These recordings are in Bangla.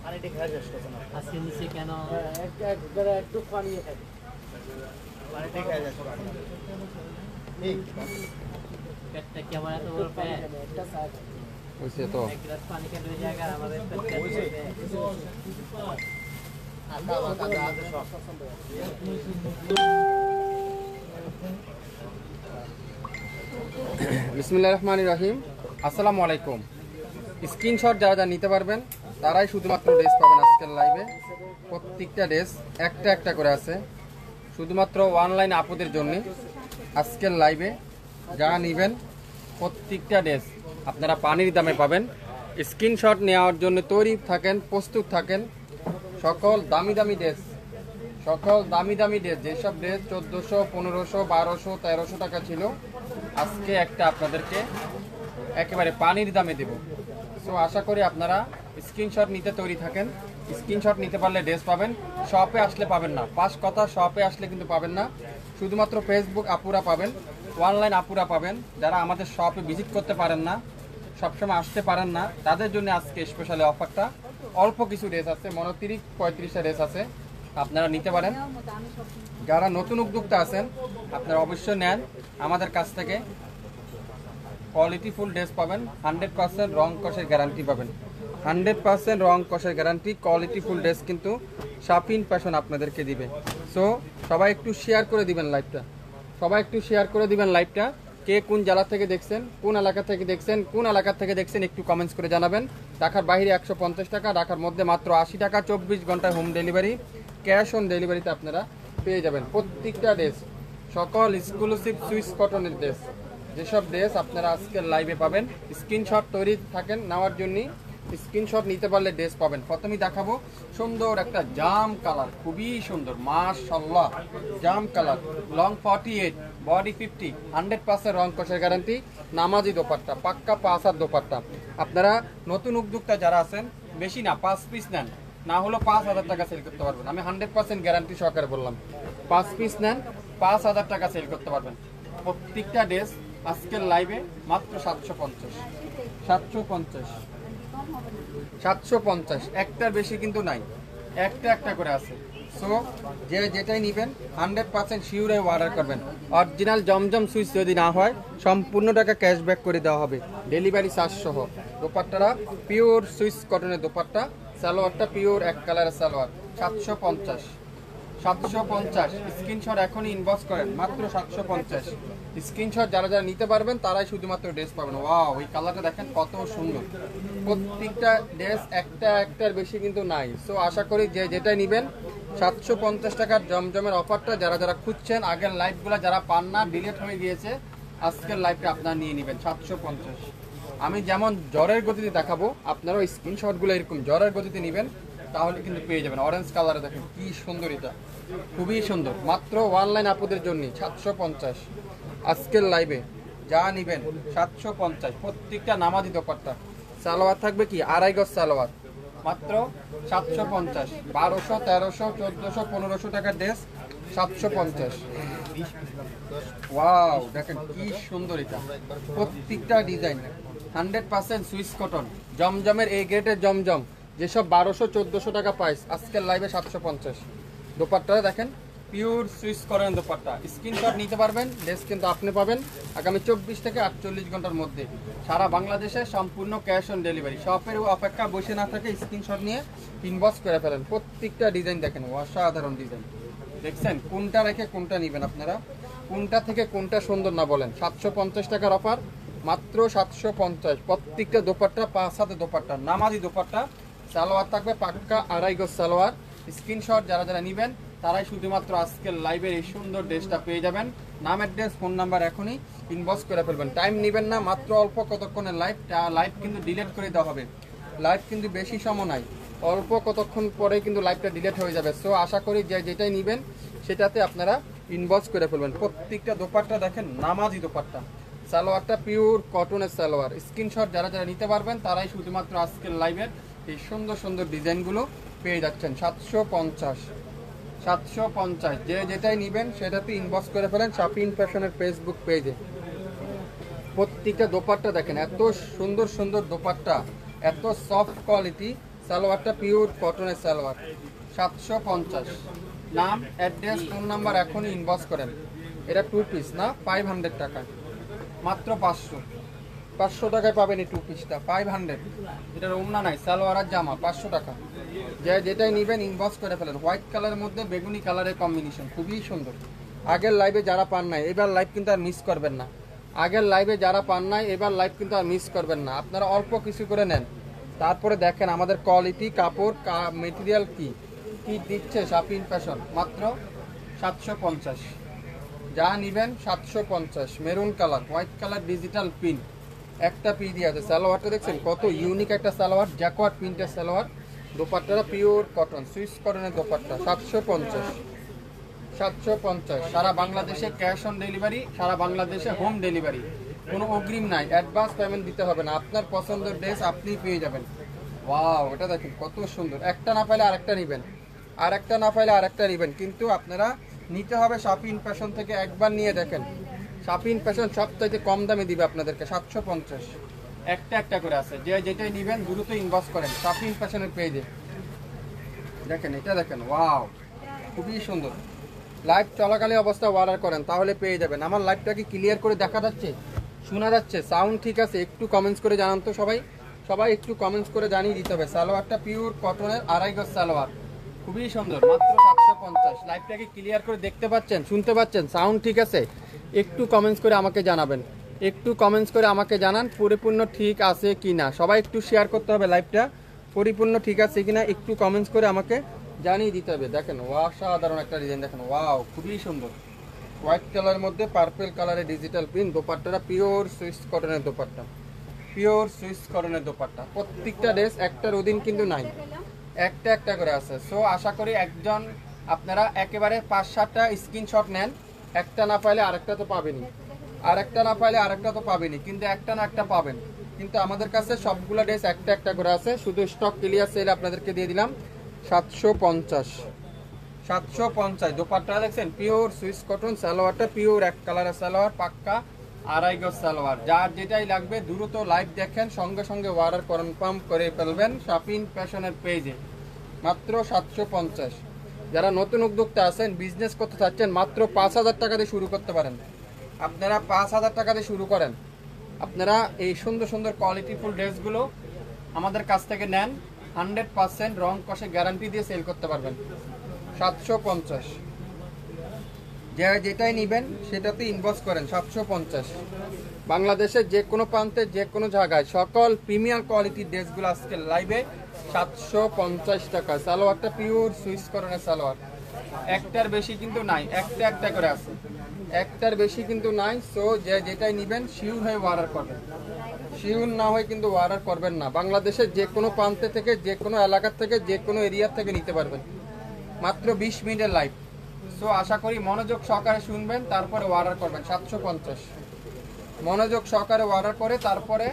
আজকে নিচে কেন একটু পানি পেটটা কি আমার এত বড় পেট হয়েছে তো এক গ্লাস পানি খেলে ওই জায়গা আমাদের পেটটা বিসমিল্লাহির রহমানির রহিম। আসসালামু আলাইকুম। স্ক্রিনশট যারা যারা নিতে পারবেন তারাই শুধুমাত্র ড্রেস পাবেন আজকের লাইভে। প্রত্যেকটা ড্রেস একটা একটা করে আছে, শুধুমাত্র অনলাইন আপুদের জন্য আজকের লাইভে যারা নেবেন প্রত্যেকটা ড্রেস আপনারা পানির দামে পাবেন। স্ক্রিনশট নেওয়ার জন্য তৈরি থাকেন, প্রস্তুত থাকেন। সকল দামি দামি ড্রেস, যেসব ড্রেস 1400, 1500, 1200, 1300 টাকা ছিল, আজকে একটা আপনাদেরকে একেবারে পানির দামে দেব। সো আশা করি আপনারা স্ক্রিনশট নিতে তৈরি থাকেন। স্ক্রিনশট নিতে পারলে ড্রেস পাবেন, শপে আসলে পাবেন না। পাঁচ কথা, শপে আসলে কিন্তু পাবেন না, শুধুমাত্র ফেসবুক আপুরা পাবেন, অনলাইন আপুরা পাবেন। যারা আমাদের শপে ভিজিট করতে পারেন না, সবসময় আসতে পারেন না, তাদের জন্য আজকে স্পেশালি অফারটা। অল্প কিছু ড্রেস আছে, 29-35টা ড্রেস আছে, আপনারা নিতে পারেন। যারা নতুন উদ্যোক্তা আছেন আপনারা অবশ্যই নেন আমাদের কাছ থেকে। কোয়ালিটি ফুল ড্রেস পাবেন, 100% রং কষের গ্যারান্টি পাবেন, 100% রং কষের গ্যারান্টি। কোয়ালিটি ফুল ড্রেস কিন্তু শাপিন ফ্যাশন আপনাদেরকে দিবে। সো সবাই একটু শেয়ার করে দিবেন লাইভটা, কে কোন জেলা থেকে দেখছেন, কোন এলাকা থেকে দেখছেন একটু কমেন্টস করে জানাবেন। ঢাকার বাইরে 150 টাকা, ঢাকার মধ্যে মাত্র 80 টাকা, 24 ঘন্টায় হোম ডেলিভারি, ক্যাশ অন ডেলিভারিতে আপনারা পেয়ে যাবেন প্রত্যেকটা ড্রেস। সকল এক্সক্লুসিভ সুইস কটনের ড্রেস, যেসব ড্রেস আপনারা আজকের লাইভে পাবেন। স্ক্রিনশট তৈরি থাকেন নেওয়ার জন্য, স্ক্রিনশট নিতে পারলে ড্রেস পাবেন। প্রথমেই দেখাবো সুন্দর একটা জাম কালার, খুবই সুন্দর মাশাআল্লাহ। জাম কালার, লং 48, বডি 50, 100% রং কষের গ্যারান্টি, নামাজি দোপাট্টা, পাক্কা 5 হাত দোপাট্টা। আপনারা নতুন উদ্যোক্তা যারা আছেন, বেশি না 5 পিস নেন, না হলো 5000 টাকা সেল করতে পারবেন। আমি 100% গ্যারান্টি সহকারে বললাম, 5 পিস নেন 5000 টাকা সেল করতে পারবেন। প্রত্যেকটা ড্রেস আজকের লাইভে মাত্র 750, একটার বেশি কিন্তু নাই, একটা একটা করে আছে। সো যে যেটাই নেবেন 100% শিওরে অর্ডার করবেন। অরিজিনাল জমজম সুইচ যদি না হয় সম্পূর্ণ টাকা ক্যাশব্যাক করে দেওয়া হবে, ডেলিভারি চার্জ সহ। দোপাট্টারা পিওর সুইচ কটনের দোপাট্টা, সালোয়ারটা পিওর এক কালারের সালোয়ার। 750, স্ক্রিনশট এখনই ইনবক্স করেন, মাত্র 750। স্ক্রিনশট যারা যারা নিতে পারবেন তারাই শুধুমাত্র ড্রেস পাবেন। ওয়াও, ওই কালারটা দেখেন কত সুন্দর। প্রত্যেকটা ড্রেস একটা একটার বেশি কিন্তু নাই। সো আশা করি যে যেটাই নেবেন 750 টাকার জমজমের অফারটা যারা যারা খুঁজছেন, আগের লাইভগুলো যারা পান না, ডিলিট হয়ে গিয়েছে, আজকের লাইভটা আপনারা নিয়ে নেবেন 750। আমি যেমন জ্বরের গতিতে দেখাবো, আপনারাও স্ক্রিনশটগুলো এরকম জ্বরের গতিতে নেবেন, তাহলে কিন্তু পেয়ে যাবেন। অরেঞ্জ কালারে দেখেন কি সুন্দর, এটা খুবই সুন্দর। মাত্র অনলাইন আপুদের জন্য 750 আজকের লাইভে যা নেবেন 750। প্রত্যেকটা নামাজি দোপাট্টা, সালোয়ার থাকবে কি 2.5 গজ সালোয়ার, মাত্র 750। 1200, 1300, 1400, 1500 টাকার ড্রেস 750। ওয়াও, দেখেন কি সুন্দর, এটা প্রত্যেকটা ডিজাইন 100% সুইস কটন, জমজমের এই গ্রেডের জমজম, যেসব 1200-1400 টাকা প্রাইস, আজকের লাইভে 750। দোপাট্টাটা দেখেন পিওর সুইস করেন দোপাট্টা। স্ক্রিনশট নিতে পারবেন, ড্রেস কিন্তু আপনি পাবেন আগামী 24 থেকে 48 ঘন্টার মধ্যে সারা বাংলাদেশে সম্পূর্ণ ক্যাশ অন ডেলিভারি। শপের অপেক্ষা বসে না থাকে, স্ক্রিনশট নিয়ে ইনবক্স করে ফেলেন। প্রত্যেকটা ডিজাইন দেখেন অসাধারণ ডিজাইন, দেখছেন কোনটা রেখে কোনটা নেবেন আপনারা, কোনটা থেকে কোনটা সুন্দর না বলেন। 750 টাকার অফার, মাত্র 750। প্রত্যেকটা দোপাট্টা 5 হাতে দোপাট্টা, নামাজি দোপাট্টা, সালোয়ার থাকবে পাক্কা 2.5 গজ সালোয়ার। স্ক্রিনশট যারা যারা নেবেন তারাই শুধুমাত্র আজকের লাইভের এই সুন্দর ড্রেসটা পেয়ে যাবেন। নাম, অ্যাড্রেস, ফোন নাম্বার এখনই ইনবক্স করে ফেলবেন। টাইম নেবেন না, মাত্র অল্প কতক্ষণের লাইভ কিন্তু ডিলিট করে দেওয়া হবে। লাইভ কিন্তু বেশি সময় নাই, অল্প কতক্ষণ পরে কিন্তু লাইভটা ডিলিট হয়ে যাবে। সো আশা করি যে যেটাই নেবেন সেটাতে আপনারা ইনবক্স করে ফেলবেন। প্রত্যেকটা দোপাট্টা দেখেন নামাজি দোপাট্টা, সালোয়ারটা পিওর কটনের সালোয়ার। স্ক্রিনশট যারা যারা নিতে পারবেন তারাই শুধুমাত্র আজকের লাইভের এই সুন্দর সুন্দর ডিজাইনগুলো পেয়ে যাচ্ছেন। 750, যে যেটাই নেবেন সেটাতে ইনবক্স করে ফেলেন শাপিন ফ্যাশনের ফেসবুক পেজে। প্রত্যেকটা দোপাট্টা দেখেন এত সুন্দর সুন্দর দোপাট্টা, এত সফট কোয়ালিটি, সালোয়ারটা পিওর কটনের সালোয়ার 750। নাম, অ্যাড্রেস, ফোন নাম্বার এখনই ইনবক্স করেন। এটা 2 পিস না, 500 টাকা, মাত্র 500 টাকায় পাবেন এই 2 পিসটা 500। এটার ওড়না নাই, সালোয়ার আর জামা 500 টাকা। যেটাই নেবেন ইনবক্স করে ফেলেন। হোয়াইট কালারের মধ্যে বেগুনি কালারের কম্বিনেশন, খুবই সুন্দর। আগের লাইভে যারা পান নাই এবার লাইভ কিন্তু আর মিস করবেন না। আগের লাইভে যারা পান নাই এবার লাইভ কিন্তু আর মিস করবেন না। আপনারা অল্প কিছু করে নেন, তারপরে দেখেন আমাদের কোয়ালিটি, কাপড়, মেটেরিয়াল কি দিচ্ছে শাপিন ফ্যাশন। মাত্র 750। যা নেবেন 750। Maroon colour, white colour, digital print, একটা পি দিয়ে আছে। সালোয়ারটা দেখছেন কত ইউনিক একটা সালোয়ার, জ্যাকোয়ার্ড প্রিন্টের সালোয়ার। দোপাট্টাটা পিওর কটন, সুইস কটনের দোপাট্টা 750। সারা বাংলাদেশে ক্যাশ অন ডেলিভারি, সারা বাংলাদেশে হোম ডেলিভারি। কোনো অগ্রিম নাই, অ্যাডভান্স পেমেন্ট দিতে হবে না। আপনার পছন্দের ড্রেস আপনিই পেয়ে যাবেন। ওয়াও, এটা দেখেন কত সুন্দর। একটা না পাইলে আরেকটা নেবেন, আরেকটা না পাইলে আরেকটা নেবেন, কিন্তু আপনারা নিতে হবে শাপিন ফ্যাশন থেকে। একবার নিয়ে দেখেন, শাপিন ফ্যাশন সবচাইতে কম দামে দিবে আপনাদেরকে 750। একটা একটা করে আছে, যেটাই নেবেন দ্রুত ইনবক্স করেন শাপিন ফ্যাশনের পেজে। দেখেন এটা দেখেন, ওয়াও খুবই সুন্দর। লাইভ চলাকালীন অবস্থা অর্ডার করেন তাহলে পেয়ে যাবেন। আমার লাইভটা কি ক্লিয়ার করে দেখা যাচ্ছে, শোনা যাচ্ছে, সাউন্ড ঠিক আছে? একটু কমেন্টস করে জানান তো সবাই একটু কমেন্টস করে জানিয়ে দিতে হবে। সালোয়ারটা পিওর কটনের 2.5 গজ সালোয়ার, খুবই সুন্দর, মাত্র 750। লাইভটা কি ক্লিয়ার করে দেখতে পাচ্ছেন, শুনতে পাচ্ছেন, সাউন্ড ঠিক আছে? একটু কমেন্টস করে আমাকে জানাবেন, একটু কমেন্টস করে আমাকে জানান পরিপূর্ণ ঠিক আছে কিনা। সবাই একটু শেয়ার করতে হবে লাইভটা, পরিপূর্ণ ঠিক আছে কিনা একটু কমেন্টস করে আমাকে জানিয়ে দিতে হবে। দেখেন অসাধারণ একটা ডিজাইন, দেখেন ওয়াও খুবই সুন্দর। হোয়াইট কালারের মধ্যে পার্পল কালারের ডিজিটাল প্রিন্ট। দোপাট্টাটা পিওর সুইস কটনের দোপাট্টা, পিওর সুইস কটনের দোপাট্টা। প্রত্যেকটা ড্রেস একটার অধীন কিন্তু নাই, একটা একটা করে আছে। সো আশা করি একজন আপনারা একেবারে 5-7টা স্ক্রিনশট নেন। একটা না পাইলে আরেকটা তো পাবেনই, আরেকটা না পাইলে আরেকটা তো পাবেনই, কিন্তু একটা না একটা পাবেন। কিন্তু আমাদের কাছে সবগুলো ড্রেস একটা একটা করে আছে, শুধু স্টক ক্লিয়ার সেল আপনাদেরকে দিয়ে দিলাম 750। দোপাট্টা দেখছেন পিওর সুইস কটন, সালোয়ারটা পিওর এক কালারের সালোয়ার, পাক্কা 2.5 গজ সালোয়ার। যার যেটাই লাগবে দ্রুত লাইভ দেখেন, সঙ্গে সঙ্গে অর্ডার কনফার্ম করে ফেলবেন শাপিন ফ্যাশনের পেজে। মাত্র 750। যারা নতুন উদ্যোক্তা আছেন, বিজনেস করতে চাচ্ছেন, মাত্র 5000 টাকা দিয়ে শুরু করতে পারেন। আপনারা 5000 টাকা দিয়ে শুরু করেন। আপনারা এই সুন্দর সুন্দর কোয়ালিটিফুল ড্রেসগুলো আমাদের কাছ থেকে নেন, 100% রং কষে গ্যারান্টি দিয়ে সেল করতে পারবেন। 750। যেটাই নেবেন সেটাতে ইনবক্স করেন 750। বাংলাদেশের যে কোনো প্রান্তে যে কোনো জায়গায় সকল প্রিমিয়াম কোয়ালিটির ড্রেসগুলো আজকে লাইভে 750 টাকা। সালোয়ারটা পিওর সুইস কটনের সালোয়ার, একটার বেশি কিন্তু নাই, একটা একটা করে আছে, একটার বেশি কিন্তু নাই। সো যেটাই নেবেন শিওর হয়ে অর্ডার করবেন, শিওর না হয়ে কিন্তু অর্ডার করবেন না। বাংলাদেশের যে কোনো প্রান্তে থেকে, যে কোনো এলাকার থেকে, যে কোনো এরিয়ার থেকে নিতে পারবেন। মাত্র 20 মিনিটের লাইভ। সো আশা করি মনোযোগ সহকারে শুনবেন, তারপরে অর্ডার করবেন 750। মনোযোগ সহকারে অর্ডার করে তারপরে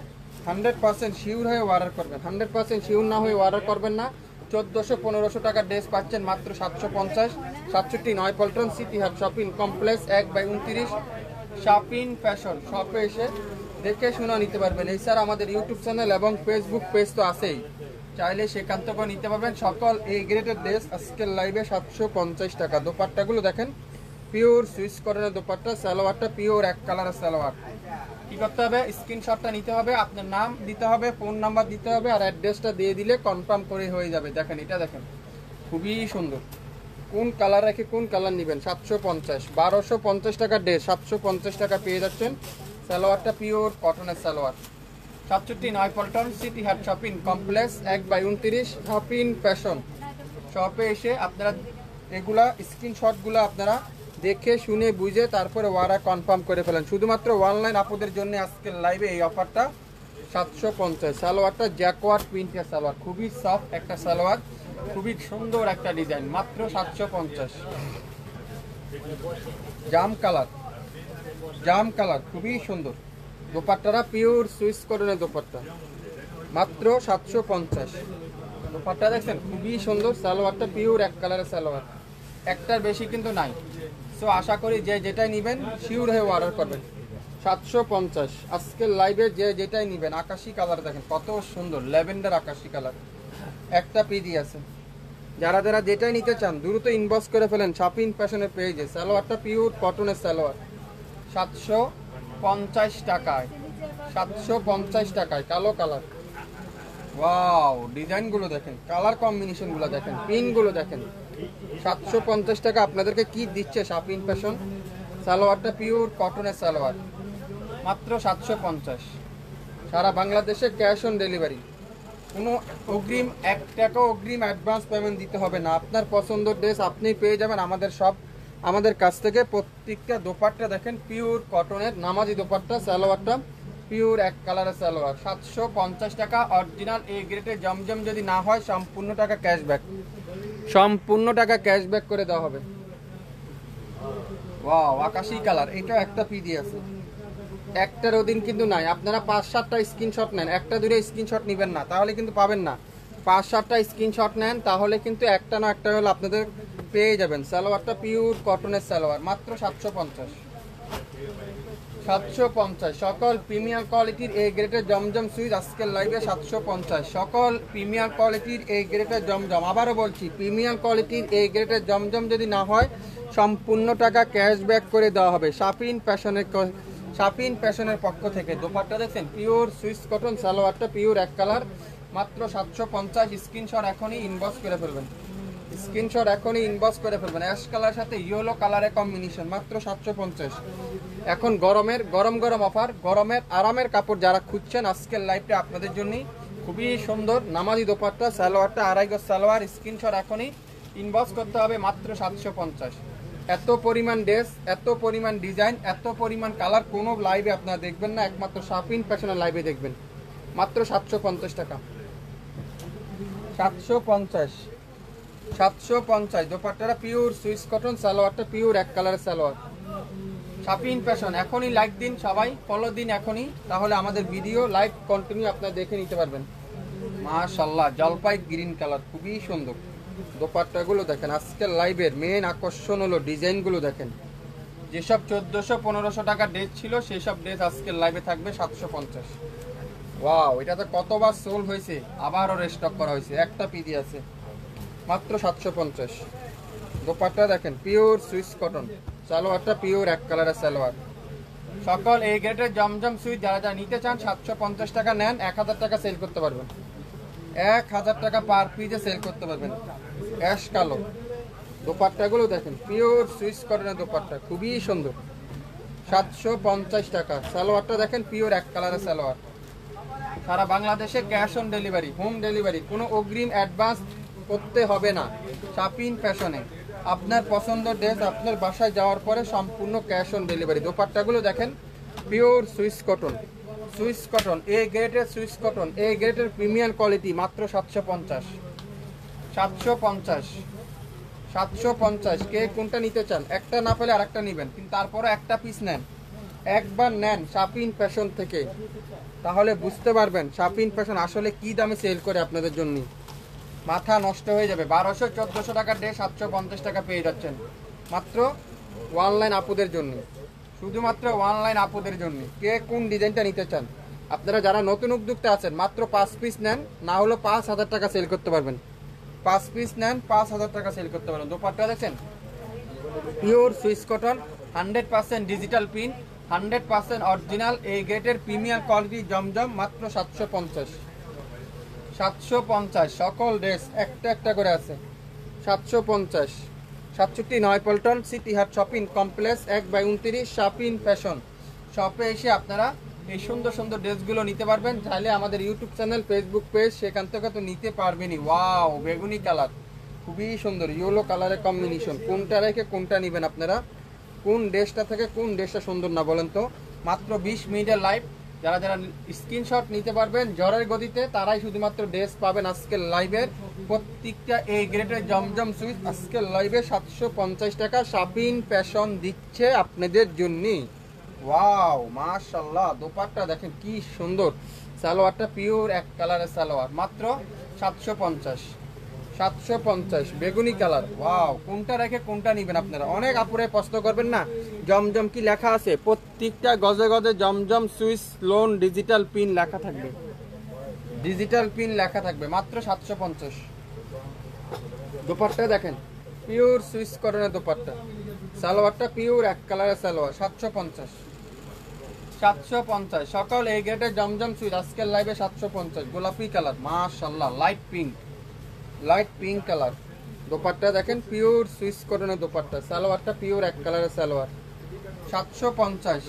100% শিওর হয়ে অর্ডার করবেন। 100% শিওর না হয়ে অর্ডার করবেন না। 1400-1500 টাকার ড্রেস পাচ্ছেন মাত্র 750। 67 নয়পল্টন সিটি হাট শপিং কমপ্লেক্স 1/29 শাপিন ফ্যাশন শপে এসে দেখে শুনে নিতে পারবেন। এছাড়া আমাদের ইউটিউব চ্যানেল এবং ফেসবুক পেজ তো আছেই, চাইলে সেখান থেকেও নিতে পারবেন। সকল এই গ্রেডের ড্রেস আজকের লাইভে 750 টাকা। দোপাট্টাগুলো দেখেন পিওর সুইস কটনের দোপাট্টা, সালোয়ারটা পিওর এক কালারের সালোয়ার। কি করতে হবে, স্ক্রিনশটটা নিতে হবে, আপনার নাম দিতে হবে, ফোন নাম্বার দিতে হবে, আর অ্যাড্রেসটা দিয়ে দিলে কনফার্ম করে হয়ে যাবে। দেখেন এটা দেখেন খুবই সুন্দর। কোন কালার রেখে কোন কালার নেবেন। 750, 1250 টাকার ড্রেস 750 টাকা পেয়ে যাচ্ছেন। সালোয়ারটা পিওর কটনের সালোয়ার। 67 নয়পল্টন সিটি হাট শপিং কমপ্লেক্স 1/29 শপিং ফ্যাশন শপে এসে আপনারা এগুলা স্ক্রিনশটগুলো আপনারা দেখে শুনে বুঝে তারপরে অর্ডার কনফার্ম করে ফেলেন। শুধুমাত্র অনলাইন আপুদের জন্য আজকের লাইভে এই অফারটা 750। সালোয়ারটা জ্যাকোয়ার্ড প্রিন্টের সালোয়ার, খুবই সফট একটা সালোয়ার, খুবই সুন্দর একটা ডিজাইন, মাত্র 750। জাম কালার খুবই সুন্দর। দোপাট্টাটা পিওর সুইস কটনের দোপাট্টা, মাত্র 750। দোপাট্টা দেখছেন খুবই সুন্দর। সালোয়ারটা পিওর এক কালারের সালোয়ার, একটার বেশি কিন্তু নাই। সো আশা করি যেটাই নেবেন শিওর হয়ে অর্ডার করবেন। 750 আজকের লাইভে যেটাই নেবেন। আকাশি কালার দেখেন কত সুন্দর, ল্যাভেন্ডার আকাশি কালার, একটা পিডি আছে। যারা যারা যেটাই নিতে চান দ্রুত ইনবক্স করে ফেলেন শাপিন ফ্যাশনের পেজে। সালোয়ারটা পিওর কটনের সালোয়ার 750 টাকায়, 750 টাকায় কালো কালার। ওয়াও, ডিজাইনগুলো দেখেন, কালার কম্বিনেশনগুলো দেখেন, পিনগুলো দেখেন। 750 টাকা আপনাদেরকে কি দিচ্ছে শাপিন ফ্যাশন। সালোয়ারটা পিওর কটনের সালোয়ার, মাত্র 750। সারা বাংলাদেশে ক্যাশ অন ডেলিভারি, কোনো অগ্রিম 1 টাকাও অগ্রিম অ্যাডভান্স পেমেন্ট দিতে হবে না। আপনার পছন্দের ড্রেস আপনি পেয়ে যাবেন আমাদের কাছ থেকে। প্রত্যেকটা দোপাট্টা দেখেন পিওর কটনের নামাজি দোপাট্টা। সালোয়ারটা পিওর এক কালারের সালোয়ার, 750 টাকা। অরিজিনাল এ গ্রেডের জমজম যদি না হয় সম্পূর্ণ টাকা ক্যাশব্যাক, সম্পূর্ণ টাকা ক্যাশব্যাক করে দেওয়া হবে। ওয়াও, আকাশী কালার, এটা একটা পিডি আছে, একটার অধীন কিন্তু নাই। আপনারা 5-7টা স্ক্রিনশট নেন, একটা দূরে স্ক্রিনশট নেবেন না, তাহলে কিন্তু পাবেন না। 5-7টা স্ক্রিনশট নেন, তাহলে কিন্তু একটা না একটা হলে আপনাদের পেয়ে যাবেন। সালোয়ারটা পিওর কটনের সালোয়ার, মাত্র 750। 750 সকল প্রিমিয়ার কোয়ালিটির এ গ্রেডের জমজম সুইচ আজকের লাইভে 750। সকল প্রিমিয়ার কোয়ালিটির এ গ্রেডের জমজম, আবারও বলছি প্রিমিয়ার কোয়ালিটির এ গ্রেডের জমজম যদি না হয় সম্পূর্ণ টাকা ক্যাশব্যাক করে দেওয়া হবে শাপিন ফ্যাশনের পক্ষ থেকে। দোপাট্টা দেখছেন পিওর সুইস কটন, সালোয়ারটা পিওর এক কালার, মাত্র 750। স্ক্রিনশট এখনই ইনবক্স করে ফেলবেন, স্ক্রিনশট এখনই ইনবক্স করে ফেলবেন। অ্যাশ কালার সাথে ইয়েলো কালারের কম্বিনেশন, মাত্র 750। এখন গরম অফার, গরমের আরামের কাপড় যারা খুঁজছেন আজকের লাইভটা আপনাদের জন্যই। খুবই সুন্দর নামাজি দোপাট্টা, সালোয়ারটা 2.5 গজ সালোয়ার। স্ক্রিনশট এখনই ইনবক্স করতে হবে, মাত্র 750। এত পরিমাণ ড্রেস, এত পরিমাণ ডিজাইন, এত পরিমাণ কালার কোনো লাইভে আপনারা দেখবেন না, একমাত্র শাপিন ফ্যাশনের লাইভে দেখবেন। মাত্র 750 টাকা, 750। দোপাট্টাটা পিওর সুইস কটন, সালোয়ারটা পিওর এক কালারের সালোয়ার। শাপিন ফ্যাশন, এখনই লাইক দিন, সবাই ফলো দিন এখনই, তাহলে আমাদের ভিডিও লাইভ কন্টিনিউ আপনারা দেখে নিতে পারবেন। মাশাআল্লাহ, জলপাই গ্রিন কালার, খুবই সুন্দর। দোপাট্টাগুলো দেখেন, আজকের লাইভের মেন আকর্ষণ হলো ডিজাইনগুলো দেখেন। যেসব 1400-1500 টাকা ড্রেস ছিল সেই সব ড্রেস আজকের লাইভে থাকবে 750। ওয়াও, এটা তো কতবার সোল হয়েছে, আবারও রেস্টক করা হয়েছে, একটা পিডি আছে, মাত্র 750। দোপাট্টা দেখেন পিওর সুইস কটন, সালোয়ারটা পিওর এক কালারের সালোয়ার। সকল এই গ্রেডের জমজম সুইচ যারা যারা নিতে চান 750 টাকা নেন, 1000 টাকা সেল করতে পারবেন, 1000 টাকা পার পিসে সেল করতে পারবেন। অ্যাশ কালো দোপাট্টাগুলো দেখেন পিওর সুইস কটনের দোপাট্টা, খুবই সুন্দর, 750 টাকা। সালোয়ারটা দেখেন পিওর এক কালারের সালোয়ার। সারা বাংলাদেশে cash on delivery, home delivery, কোনো অগ্রিম অ্যাডভান্স করতে হবে না। শাপিন ফ্যাশনে আপনার পছন্দ ড্রেস আপনার বাসায় যাওয়ার পরে সম্পূর্ণ ক্যাশ অন ডেলিভারি। দোপাট্টাগুলো দেখেন pure Swiss cotton, Swiss cotton A গ্রেডের সুইস কটন, এ গ্রেডের প্রিমিয়াম কোয়ালিটি, মাত্র 750। 750 কে কোনটা নিতে চান? একটা না পেলে আরেকটা নেবেন, কিন্তু তারপরে একটা পিস নেন, একবার নেন শাপিন ফ্যাশন থেকে, তাহলে বুঝতে পারবেন শাপিন ফ্যাশন আসলে কি দামে সেল করে আপনাদের জন্য। মাথা নষ্ট হয়ে যাবে। 1200-1400 টাকার ড্রেস 750 টাকা পেয়ে যাচ্ছেন মাত্র অনলাইন আপুদের জন্য, শুধুমাত্র অনলাইন আপুদের জন্য। কে কোন ডিজাইনটা নিতে চান? আপনারা যারা নতুন উদ্যোক্তা আছেন মাত্র 5 পিস নেন, না হলো 5000 টাকা সেল করতে পারবেন। 5 পিস নেন, 5000 টাকা সেল করতে পারবেন। দোপাট্টা দেখছেন pure Swiss cotton, 100% digital print, 100% original এই গ্রেডের প্রিমিয়াম কোয়ালিটি জমজম, মাত্র 750। 750 সকল ড্রেস একটা একটা করে আছে, 750। 67 নয়পল্টন সিটি হাট শপিং কমপ্লেক্স 1/29 শাপিন ফ্যাশন শপে এসে আপনারা এই সুন্দর সুন্দর ড্রেসগুলো নিতে পারবেন। চাইলে আমাদের ইউটিউব চ্যানেল, ফেসবুক পেজ, সেখান থেকে তো নিতে পারবেনই। ওয়াও, বেগুনি কালার, খুবই সুন্দর, ইয়েলো কালারের কম্বিনেশন। কোনটা রেখে কোনটা নেবেন আপনারা? কোন ড্রেসটা থেকে কোন ড্রেসটা সুন্দর না বলেন তো? মাত্র 20 মিনিটের লাইভ, যারা যারা স্ক্রিনশট নিতে পারবেন জ্বরের গতিতে তারাই শুধুমাত্র ড্রেস পাবেন আজকের লাইভের। প্রত্যেকটা এই গ্রেডের জমজম সুইচ আজকের লাইভে 750 টাকা শাপিন ফ্যাশন দিচ্ছে আপনাদের জন্য। ওয়াও, মাশাআল্লাহ, দোপাট্টা দেখেন কি সুন্দর, সালোয়ারটা পিওর এক কালারের সালোয়ার, মাত্র 750। 750 বেগুনি কালার। ওয়াও, কোনটা রেখে কোনটা নেবেন আপনারা? অনেক আপুরে প্রশ্ন করবেন না জমজম কি লেখা আছে? প্রত্যেকটা গজে গজে জমজম সুইচ লোন ডিজিটাল পিন লেখা থাকবে। ডিজিটাল পিন লেখা থাকবে, মাত্র 750। দোপাট্টা দেখেন, পিওর সুইস কটনের দোপাট্টা, সালোয়ারটা পিওর এক কালারের সালোয়ার, 750। 750 সকল এই গ্রেডের জমজম সুইট আজকের লাইভে 750। গোলাপি কালার, মাশাআল্লাহ, লাইট পিঙ্ক কালার। দোপাট্টা দেখেন, পিওর সুইস কটনের দোপাট্টা, সালোয়ারটা পিওর এক কালারের সালোয়ার, 750।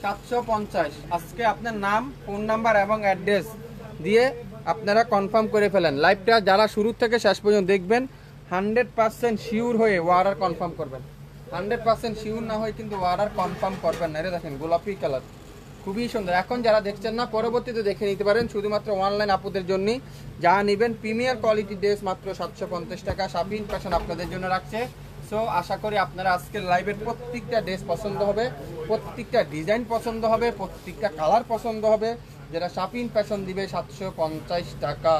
750। আজকে আপনার নাম, ফোন নাম্বার এবং অ্যাড্রেস দিয়ে আপনারা কনফার্ম করে ফেলেন। লাইভটা যারা শুরু থেকে শেষ পর্যন্ত দেখবেন 100% শিওর হয়ে অর্ডার কনফার্ম করবেন। 100% শিওর না হয় কিন্তু অর্ডার কনফার্ম করবেন না। এটা দেখেন গোলাপি কালার, খুবই সুন্দর। এখন যারা দেখছেন না, পরবর্তীতে দেখে নিতে পারেন, শুধুমাত্র অনলাইন আপুদের জন্যই। যা নেবেন প্রিমিয়ার কোয়ালিটি ড্রেস মাত্র 750 টাকা। শাপিন ফ্যাশন আপনাদের জন্য রাখছে। সো আশা করি আপনারা আজকের লাইভের প্রত্যেকটা ড্রেস পছন্দ হবে, প্রত্যেকটা ডিজাইন পছন্দ হবে, প্রত্যেকটা কালার পছন্দ হবে। যেটা শাপিন ফ্যাশন দিবে 750 টাকা।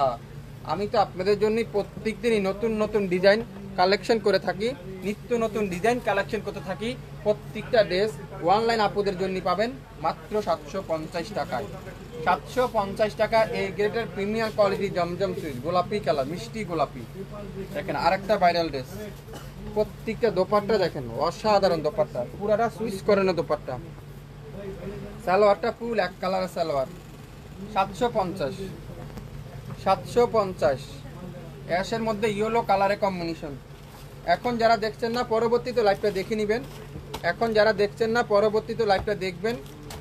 আমি তো আপনাদের জন্যই প্রত্যেক দিনই নতুন নতুন ডিজাইন কালেকশন করে থাকি, নিত্য নতুন ডিজাইন কালেকশন করতে থাকি। প্রত্যেকটা ড্রেস অনলাইন আপুদের জন্য পাবেন মাত্র 750 টাকায়। 750 টাকা এই গ্রেডের প্রিমিয়ার কোয়ালিটি জমজম সুইচ, গোলাপি কালার, মিষ্টি গোলাপি। দেখেন আরেকটা ভাইরাল ড্রেস। প্রত্যেকটা দোপাট্টা দেখেন, অসাধারণ দোপাট্টা, পুরাটা সুইচ করানো দোপাট্টা। সালোয়ারটা ফুল এক কালারের সালোয়ার, 750। 750 অ্যাশের মধ্যে ইয়েলো কালারে কম্বিনেশন। এখন যারা দেখছেন না, পরবর্তীতে লাইভটা দেখে নেবেন। এখন যারা দেখছেন না, পরবর্তীতে লাইভটা দেখবেন,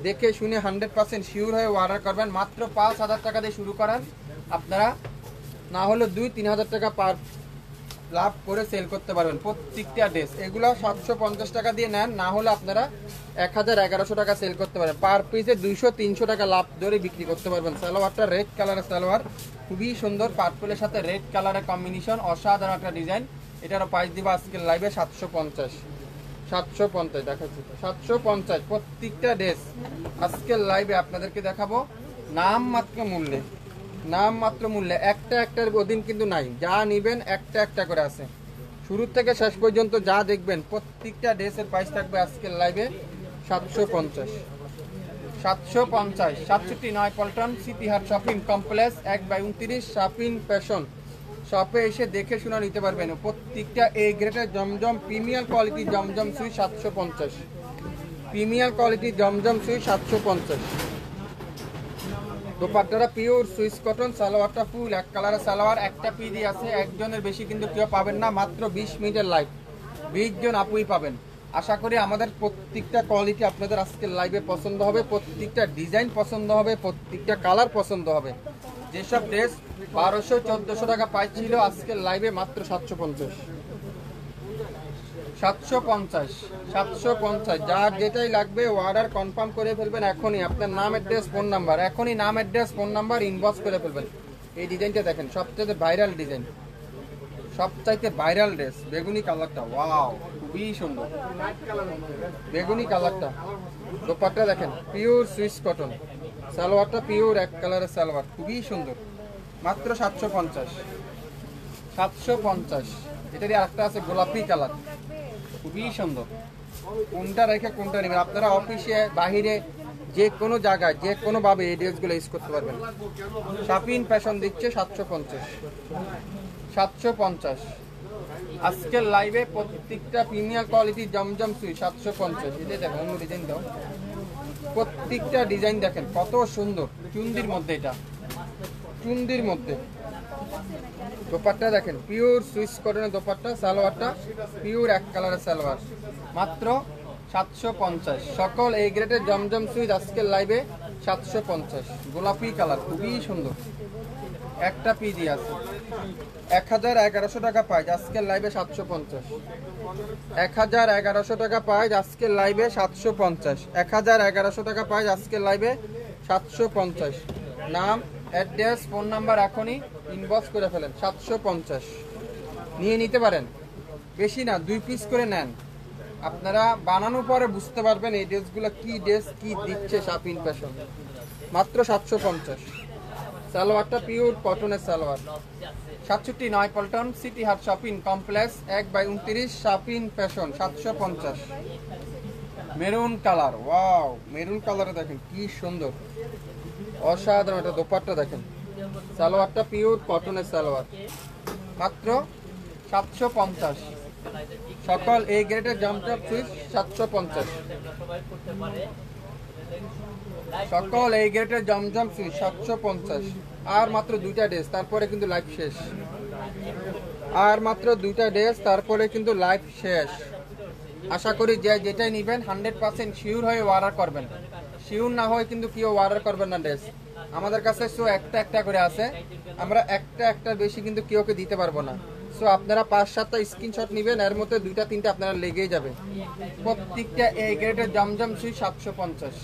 দেখে শুনে 100% শিওর হয়ে অর্ডার করবেন। মাত্র 5000 টাকা দিয়ে শুরু করেন আপনারা, না হলে 2-3 হাজার টাকা পার লাভ করে সেল করতে পারবেন প্রত্যেকটা ড্রেস। এগুলো 750 টাকা দিয়ে নেন, না হলে আপনারা 1000-1100 টাকা সেল করতে পারেন। পার পিসে 200-300 টাকা লাভ ধরে বিক্রি করতে পারবেন। সালোয়ারটা রেড কালারের সালোয়ার, খুবই সুন্দর, পার্পলের সাথে রেড কালারের কম্বিনেশন, অসাধারণ একটা ডিজাইন। এটারও প্রাইস দিব আজকের লাইভে 750। 750 দেখাচ্ছি, 750 প্রত্যেকটা ড্রেস আজকের লাইভে আপনাদেরকে দেখাবো নাম মাত্র মূল্যে। নাম মাত্র মূল্যে, একটার অধীন কিন্তু নাই। যা নিবেন একটা করে আছে। শুরু থেকে শেষ পর্যন্ত যা দেখবেন প্রত্যেকটা ড্রেসের প্রাইস থাকবে আজকের লাইভে 750। 750 779 পল্টন সিটিহাট শপিং কমপ্লেক্স 1/29 শাপিন ফ্যাশন শপে এসে দেখে শুনে নিতে পারবেন। প্রত্যেকটা এ গ্রেডের জমজম প্রিমিয়ার কোয়ালিটি জমজম সুই 750। প্রিমিয়ার কোয়ালিটি জমজম সুই 750। দোপাট্টাটা পিওর সুইস কটন, সালোয়ারটা ফুল এক কালারের সালোয়ার, একটা পিডি আছে, একজনের বেশি কিন্তু কেউ পাবেন না। মাত্র 20 মিনিটের লাইভ, 20 জন আপুই পাবেন। আশা করি আমাদের প্রত্যেকটা কোয়ালিটি আপনাদের আজকের লাইভে পছন্দ হবে, প্রত্যেকটা ডিজাইন পছন্দ হবে, প্রত্যেকটা কালার পছন্দ হবে। যেসব ড্রেস 1200-1400 টাকা পাইছিল আজকের লাইভে মাত্র 750। 750 যার যেটাই লাগবে অর্ডার কনফার্ম করে ফেলবেন এখনই। আপনার নাম, অ্যাড্রেস, ফোন নাম্বার, এখনই নাম, অ্যাড্রেস, ফোন নাম্বার ইনবক্স করে ফেলবেন। এই ডিজাইনটা দেখেন, সবচাইতে ভাইরাল ডিজাইন, সবচাইতে ভাইরাল ড্রেস, বেগুনি কালারটা, ওয়াও খুবই সুন্দর বেগুনি কালারটা। দোপাট্টা দেখেন পিওর সুইস কটন, সালোয়ারটা পিওর এক কালারের সালোয়ার, খুবই সুন্দর, মাত্র 750। 750 এটারই আরেকটা আছে গোলাপি কালার, খুবই সুন্দর। কোনটা রেখে কোনটা নেবেন আপনারা, অফিসে বাহিরে যে কোনো জায়গায় যে কোনোভাবে এই ড্রেসগুলো ইউজ করতে পারবেন। শাপিন ফ্যাশন দিচ্ছে 750। 750 আজকের লাইভে প্রত্যেকটা প্রিমিয়ার কোয়ালিটি জমজম সুই 750। এটাই দেখেন, অন্য ডিজাইন দাও। প্রত্যেকটা ডিজাইন দেখেন কত সুন্দর, চুন্দির মধ্যে, এটা চুন্দির মধ্যে। দোপাট্টা দেখেন পিওর সুইস কটনের দোপাট্টা, সালোয়ারটা পিওর এক কালারের সালোয়ার, মাত্র 750। সকল এই গ্রেডের জমজম সুইচ আজকের লাইভে 750। গোলাপি কালার, খুবই সুন্দর, একটা পিজি আছে। 1100 টাকা পাই আজকের লাইভে 750। 1100 টাকা পাই আজকের লাইভে 750। 1100 টাকা পাই আজকের লাইভে 750। নাম, অ্যাড্রেস, ফোন নাম্বার এখনই ইনবক্স করে ফেলেন। 750 নিয়ে নিতে পারেন, বেশি না, 2 পিস করে নেন। আপনারা বানানোর পরে বুঝতে পারবেন এই ড্রেসগুলো কি ড্রেস, কি দিচ্ছে শাপিন ফ্যাশন। মাত্র 750। সালোয়ারটা পিওর কটনের salwar, 779 Paltan City Heart shopping complex 1/29 শাপিন fashion 750। Maroon colour, wow maroon কালারে দেখেন কি সুন্দর, অসাধারণ। একটা দোপাট্টা দেখেন সালোয়ারটা পিওর কটনের সালোয়ার, মাত্র 750। সকল এই গ্রেডের জমজম সুইচ 750। সকল এই গ্রেডের জমজম সুইচ 750। আর মাত্র 2টা ড্রেস, তারপরে কিন্তু লাইভ শেষ। আর মাত্র 2টা ড্রেস, তারপরে কিন্তু লাইভ শেষ। আশা করি যে যেটাই নেবেন 100% শিওর হয়ে অর্ডার করবেন। শিওর না হয় কিন্তু কেউ অর্ডার করবেন না ড্রেস। আমাদের কাছে সো একটা করে আছে, আমরা একটা বেশি কিন্তু কেউকে দিতে পারবো না। সো আপনারা 5-7টা স্ক্রিনশট নেবেন, এর মধ্যে 2টা-3টা আপনারা লেগেই যাবে। প্রত্যেকটা এই গ্রেডের জমজম সুই 750।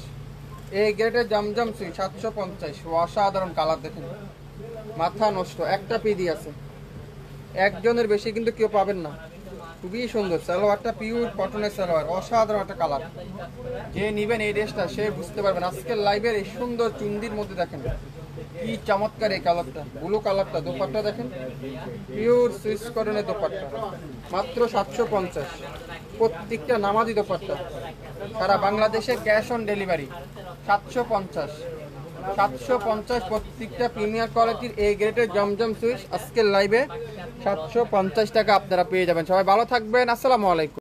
এই গ্রেডের জমজম সুই 750। অসাধারণ কালার দেখেন, মাথা নষ্ট। একটা পিডি আছে, একজনের বেশি কিন্তু কেউ পাবেন না। খুবই সুন্দর সালোয়ারটা, পিওর কটনের সালোয়ার, অসাধারণ একটা কালার। যে নিবেন এই ড্রেসটা সে বুঝতে পারবেন। আজকের লাইভের এই সুন্দর চুন্দির মধ্যে দেখেন কি চমৎকার এই কালারটা, ব্লু কালারটা। দোপাট্টা দেখেন, পিওর সুইস কটনের দোপাট্টা, মাত্র 750। প্রত্যেকটা নামাজি দোপাট্টা, সারা বাংলাদেশে ক্যাশ অন ডেলিভারি। 750 প্রত্যেকটা প্রিমিয়ার কোয়ালিটির এই গ্রেডের জমজম সুইচ আজকের লাইভে 750 টাকা আপনারা পেয়ে যাবেন। সবাই ভালো থাকবেন, আসসালামু আলাইকুম।